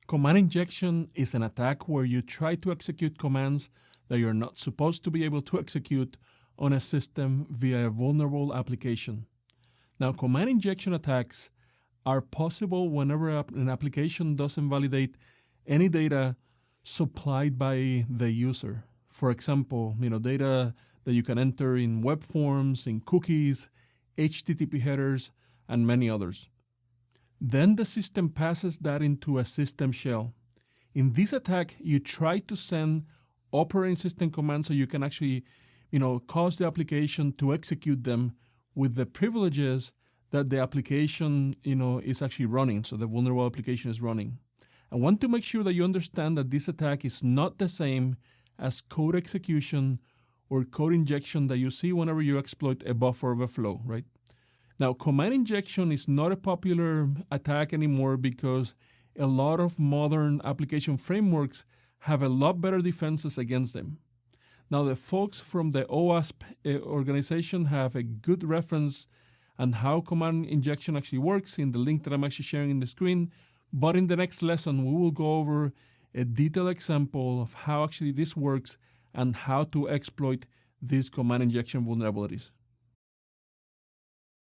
Command injection is an attack where you try to execute commands that you're not supposed to be able to execute on a system via a vulnerable application. Now, command injection attacks are possible whenever an application doesn't validate any data supplied by the user. For example, data that you can enter in web forms, in cookies, HTTP headers, and many others. Then the system passes that into a system shell. In this attack, you try to send operating system commands so you can actually, cause the application to execute them with the privileges that the application, is actually running. So the vulnerable application is running. I want to make sure that you understand that this attack is not the same as code execution or code injection that you see whenever you exploit a buffer overflow, right? Now, command injection is not a popular attack anymore because a lot of modern application frameworks have a lot better defenses against them. Now, the folks from the OWASP organization have a good reference on how command injection actually works in the link that I'm actually sharing in the screen. But in the next lesson, we will go over a detailed example of how actually this works and how to exploit these command injection vulnerabilities.